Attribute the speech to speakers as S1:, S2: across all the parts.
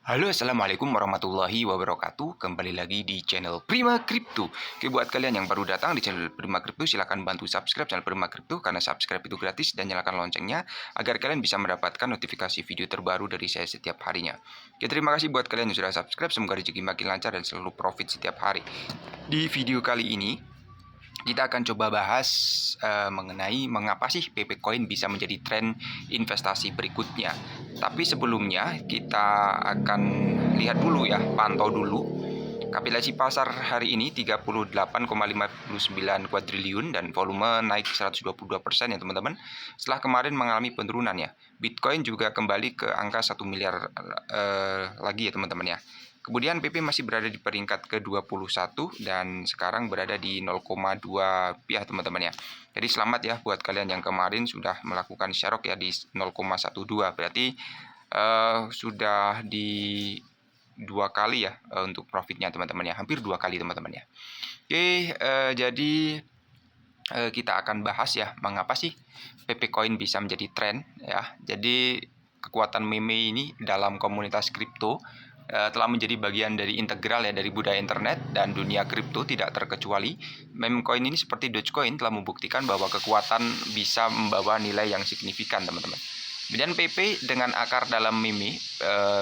S1: Halo, assalamualaikum warahmatullahi wabarakatuh. Kembali lagi di channel Prima Crypto. Oke, buat kalian yang baru datang di channel Prima Crypto, silahkan bantu subscribe channel Prima Crypto karena subscribe itu gratis dan nyalakan loncengnya agar kalian bisa mendapatkan notifikasi video terbaru dari saya setiap harinya. Oke, terima kasih buat kalian yang sudah subscribe. Semoga rezeki makin lancar dan selalu profit setiap hari. Di video kali ini kita akan coba bahas mengenai mengapa sih PP Coin bisa menjadi tren investasi berikutnya. Tapi sebelumnya kita akan lihat dulu ya, pantau dulu kapitalisasi pasar hari ini 38,59 kuadriliun dan volume naik 122% ya teman-teman. Setelah kemarin mengalami penurunan ya. Bitcoin juga kembali ke angka 1 miliar lagi ya teman-teman ya. Kemudian PP masih berada di peringkat ke-21 dan sekarang berada di 0,2 rupiah teman-teman ya. Jadi selamat ya buat kalian yang kemarin sudah melakukan sharok ya di 0,12. Berarti sudah di 2 kali ya untuk profitnya teman-teman ya. Hampir 2 kali teman-teman ya. Oke, jadi kita akan bahas ya mengapa sih PP Coin bisa menjadi tren ya. Jadi kekuatan meme ini dalam komunitas kripto telah menjadi bagian dari integral ya dari budaya internet dan dunia kripto tidak terkecuali. Meme coin ini seperti Dogecoin telah membuktikan bahwa kekuatan bisa membawa nilai yang signifikan teman-teman. Kemudian PP dengan akar dalam meme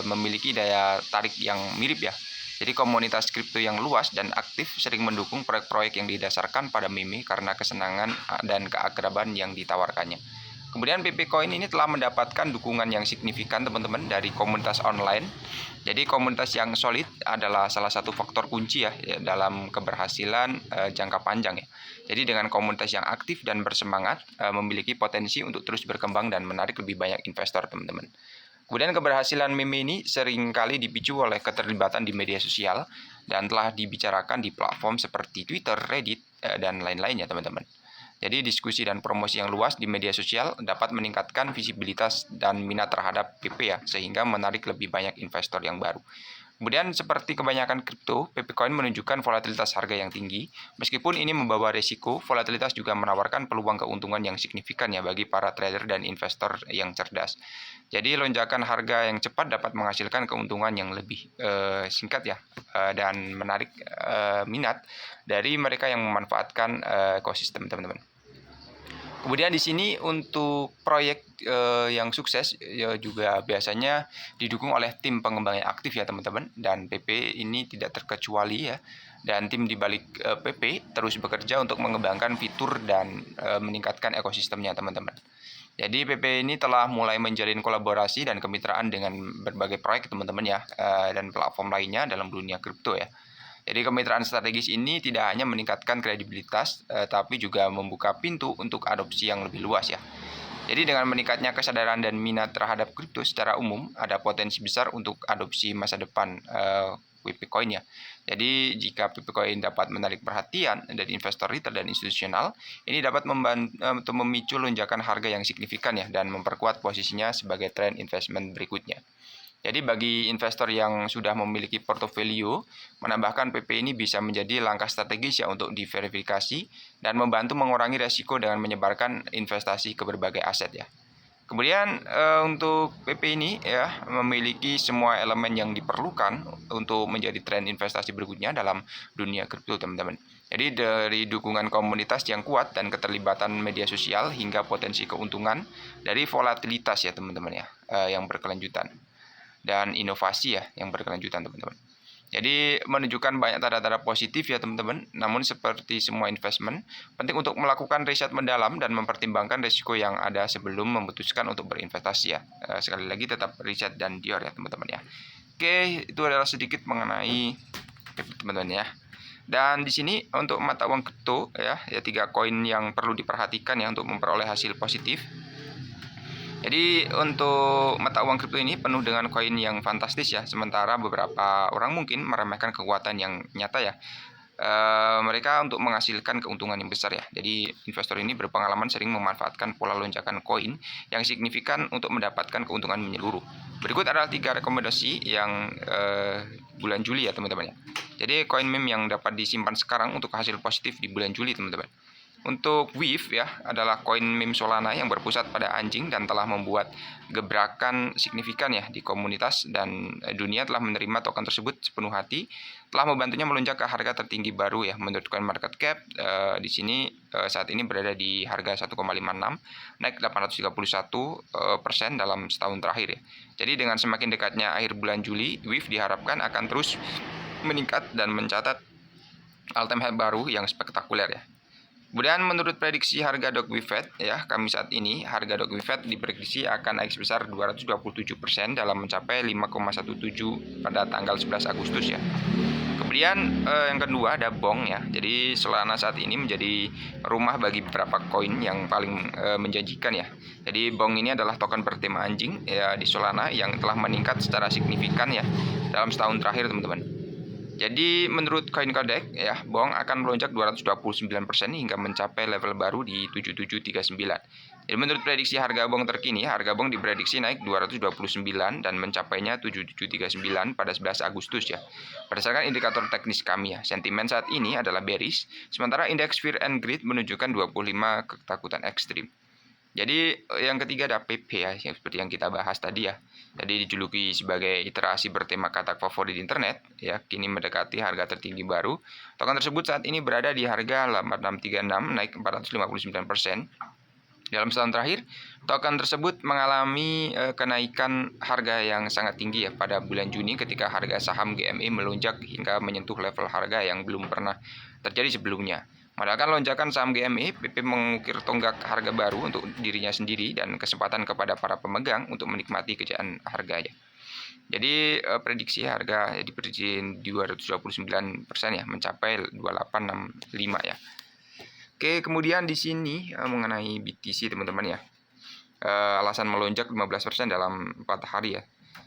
S1: memiliki daya tarik yang mirip ya. Jadi komunitas kripto yang luas dan aktif sering mendukung proyek-proyek yang didasarkan pada meme karena kesenangan dan keakraban yang ditawarkannya. Kemudian PP Coin ini telah mendapatkan dukungan yang signifikan teman-teman dari komunitas online. Jadi komunitas yang solid adalah salah satu faktor kunci ya dalam keberhasilan jangka panjang ya. Jadi dengan komunitas yang aktif dan bersemangat memiliki potensi untuk terus berkembang dan menarik lebih banyak investor teman-teman. Kemudian keberhasilan meme ini seringkali dipicu oleh keterlibatan di media sosial dan telah dibicarakan di platform seperti Twitter, Reddit, dan lain-lainnya teman-teman. Jadi diskusi dan promosi yang luas di media sosial dapat meningkatkan visibilitas dan minat terhadap PP ya, sehingga menarik lebih banyak investor yang baru. Kemudian seperti kebanyakan kripto, PP Coin menunjukkan volatilitas harga yang tinggi. Meskipun ini membawa risiko, volatilitas juga menawarkan peluang keuntungan yang signifikan ya bagi para trader dan investor yang cerdas. Jadi lonjakan harga yang cepat dapat menghasilkan keuntungan yang lebih singkat ya dan menarik minat dari mereka yang memanfaatkan ekosistem teman-teman. Kemudian di sini untuk proyek yang sukses ya juga biasanya didukung oleh tim pengembang yang aktif ya teman-teman, dan PP ini tidak terkecuali ya. Dan tim di balik PP terus bekerja untuk mengembangkan fitur dan meningkatkan ekosistemnya teman-teman. Jadi PP ini telah mulai menjalin kolaborasi dan kemitraan dengan berbagai proyek teman-teman ya dan platform lainnya dalam dunia kripto ya. Jadi kemitraan strategis ini tidak hanya meningkatkan kredibilitas, tapi juga membuka pintu untuk adopsi yang lebih luas ya. Jadi dengan meningkatnya kesadaran dan minat terhadap kripto secara umum, ada potensi besar untuk adopsi masa depan PP Coin ya. Jadi jika PP Coin dapat menarik perhatian dari investor retail dan institusional, ini dapat membantu memicu lonjakan harga yang signifikan ya dan memperkuat posisinya sebagai tren investment berikutnya. Jadi bagi investor yang sudah memiliki portofolio, menambahkan PP ini bisa menjadi langkah strategis ya untuk diverifikasi dan membantu mengurangi resiko dengan menyebarkan investasi ke berbagai aset ya. Kemudian untuk PP ini ya memiliki semua elemen yang diperlukan untuk menjadi tren investasi berikutnya dalam dunia kripto teman-teman. Jadi dari dukungan komunitas yang kuat dan keterlibatan media sosial hingga potensi keuntungan dari volatilitas ya teman-teman ya yang berkelanjutan dan inovasi ya yang berkelanjutan teman-teman. Jadi menunjukkan banyak tanda-tanda positif ya teman-teman. Namun seperti semua investment, penting untuk melakukan riset mendalam dan mempertimbangkan risiko yang ada sebelum memutuskan untuk berinvestasi ya. Sekali lagi tetap riset dan dior ya teman-teman ya. Oke, itu adalah sedikit mengenai teman-teman ya. Dan di sini untuk mata uang kripto ya 3 koin yang perlu diperhatikan ya untuk memperoleh hasil positif. Jadi untuk mata uang kripto ini penuh dengan koin yang fantastis ya, sementara beberapa orang mungkin meremehkan kekuatan yang nyata ya. Mereka untuk menghasilkan keuntungan yang besar ya. Jadi investor ini berpengalaman sering memanfaatkan pola lonjakan koin yang signifikan untuk mendapatkan keuntungan menyeluruh. Berikut adalah 3 rekomendasi yang bulan Juli ya teman-teman ya. Jadi koin meme yang dapat disimpan sekarang untuk hasil positif di bulan Juli teman-teman. Untuk Wave ya adalah koin meme Solana yang berpusat pada anjing dan telah membuat gebrakan signifikan ya di komunitas, dan dunia telah menerima token tersebut sepenuh hati, telah membantunya melonjak ke harga tertinggi baru ya menurut coin market cap. Di sini saat ini berada di harga 1,56, naik 831% dalam setahun terakhir ya. Jadi dengan semakin dekatnya akhir bulan Juli, Wave diharapkan akan terus meningkat dan mencatat all-time high baru yang spektakuler ya. Kemudian menurut prediksi harga Dogwifet ya, Kamis saat ini harga Dogwifet diprediksi akan naik sebesar 227% dalam mencapai 5,17 pada tanggal 11 Agustus ya. Kemudian yang kedua ada Bong ya. Jadi Solana saat ini menjadi rumah bagi beberapa koin yang paling menjanjikan ya. Jadi Bong ini adalah token bertema anjing ya di Solana yang telah meningkat secara signifikan ya dalam setahun terakhir teman-teman. Jadi menurut CoinCodex ya, Bong akan melonjak 229% hingga mencapai level baru di 7739. Jadi menurut prediksi harga Bong terkini, harga Bong diprediksi naik 229 dan mencapainya 7739 pada 11 Agustus ya. Berdasarkan indikator teknis kami ya, sentimen saat ini adalah bearish, sementara indeks Fear and Greed menunjukkan 25 ketakutan ekstrim. Jadi yang ketiga ada PP ya, yang seperti yang kita bahas tadi ya. Jadi dijuluki sebagai iterasi bertema katak favorit internet ya, kini mendekati harga tertinggi baru. Token tersebut saat ini berada di harga 8636, naik 459%. Dalam setahun terakhir, token tersebut mengalami kenaikan harga yang sangat tinggi ya pada bulan Juni ketika harga saham GME melonjak hingga menyentuh level harga yang belum pernah terjadi sebelumnya. Padahal lonjakan saham GME, PP mengukir tonggak harga baru untuk dirinya sendiri dan kesempatan kepada para pemegang untuk menikmati kejayaan harganya. Jadi prediksi harga diprediksi 229% ya, mencapai 2865 ya. Oke, kemudian di sini mengenai BTC teman-teman ya. Alasan melonjak 15% dalam 4 hari ya.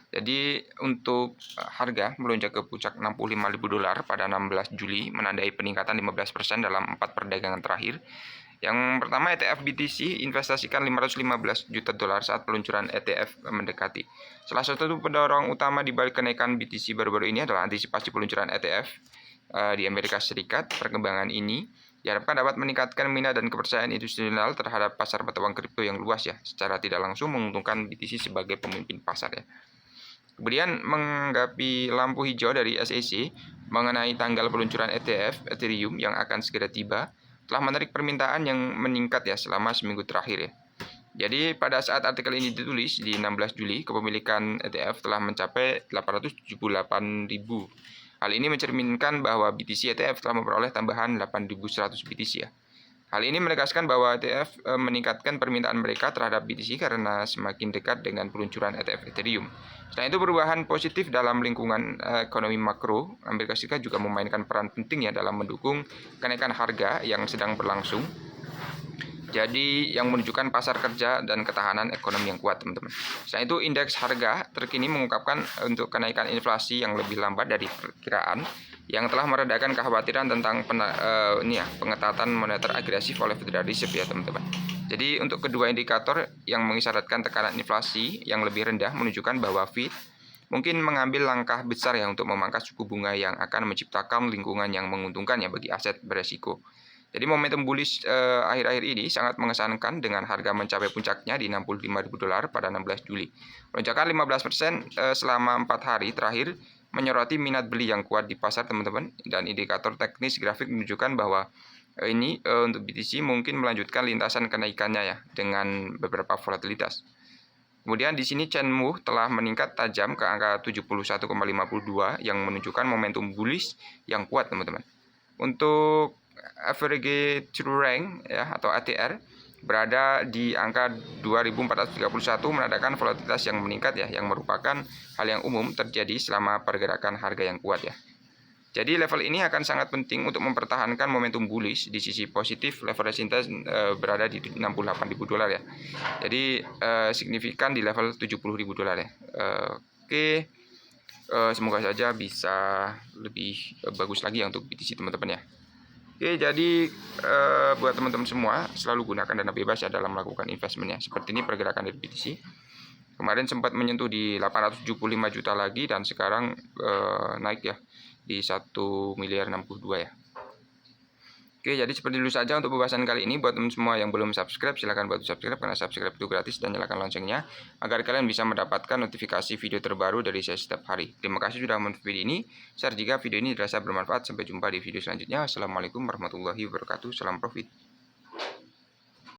S1: Jadi untuk harga melonjak ke puncak $65.000 pada 16 Juli menandai peningkatan 15% dalam 4 perdagangan terakhir. Yang pertama, ETF BTC investasikan $515 juta saat peluncuran ETF mendekati. Salah satu pendorong utama di balik kenaikan BTC baru-baru ini adalah antisipasi peluncuran ETF di Amerika Serikat. Perkembangan ini diharapkan dapat meningkatkan minat dan kepercayaan institusional terhadap pasar mata uang kripto yang luas ya, secara tidak langsung menguntungkan BTC sebagai pemimpin pasar ya. Kemudian menganggapi lampu hijau dari SEC mengenai tanggal peluncuran ETF Ethereum yang akan segera tiba, telah menarik permintaan yang meningkat ya selama seminggu terakhir ya. Jadi pada saat artikel ini ditulis di 16 Juli, kepemilikan ETF telah mencapai 878.000. Hal ini mencerminkan bahwa BTC ETF telah memperoleh tambahan 8.100 BTC ya. Hal ini menegaskan bahwa ETF meningkatkan permintaan mereka terhadap BTC karena semakin dekat dengan peluncuran ETF Ethereum. Selain itu, perubahan positif dalam lingkungan ekonomi makro Amerika Serikat juga memainkan peran penting ya dalam mendukung kenaikan harga yang sedang berlangsung. Jadi yang menunjukkan pasar kerja dan ketahanan ekonomi yang kuat, teman-teman. Selain itu, indeks harga terkini mengungkapkan untuk kenaikan inflasi yang lebih lambat dari perkiraan, yang telah meredakan kekhawatiran tentang pengetatan moneter agresif oleh Federal Reserve ya, teman-teman. Jadi untuk kedua indikator yang mengisyaratkan tekanan inflasi yang lebih rendah menunjukkan bahwa Fed mungkin mengambil langkah besar ya untuk memangkas suku bunga yang akan menciptakan lingkungan yang menguntungkan ya bagi aset beresiko. Jadi momentum bullish akhir-akhir ini sangat mengesankan dengan harga mencapai puncaknya di $65.000 pada 16 Juli. Lonjakan 15% selama 4 hari terakhir menyoroti minat beli yang kuat di pasar, teman-teman, dan indikator teknis grafik menunjukkan bahwa ini untuk BTC mungkin melanjutkan lintasan kenaikannya ya dengan beberapa volatilitas. Kemudian di sini Chen Mu telah meningkat tajam ke angka 71,52 yang menunjukkan momentum bullish yang kuat, teman-teman. Untuk average true rank ya atau ATR berada di angka 2431 menandakan volatilitas yang meningkat ya, yang merupakan hal yang umum terjadi selama pergerakan harga yang kuat ya. Jadi level ini akan sangat penting untuk mempertahankan momentum bullish. Di sisi positif, leverage index berada di $68.000 ya. Jadi signifikan di level $70.000 ya. Oke, semoga saja bisa lebih bagus lagi ya untuk BTC, teman-teman ya. Oke, jadi buat teman-teman semua selalu gunakan dana bebas ya dalam melakukan investmentnya. Seperti ini pergerakan dari BTC. Kemarin sempat menyentuh di 875 juta lagi dan sekarang naik ya di 1.062 ya. Oke, jadi seperti dulu saja untuk pembahasan kali ini. Buat teman semua yang belum subscribe, silahkan bantu subscribe karena subscribe itu gratis, dan nyalakan loncengnya agar kalian bisa mendapatkan notifikasi video terbaru dari saya setiap hari. Terima kasih sudah menonton video ini. Share jika video ini dirasa bermanfaat. Sampai jumpa di video selanjutnya. Assalamualaikum warahmatullahi wabarakatuh. Salam profit.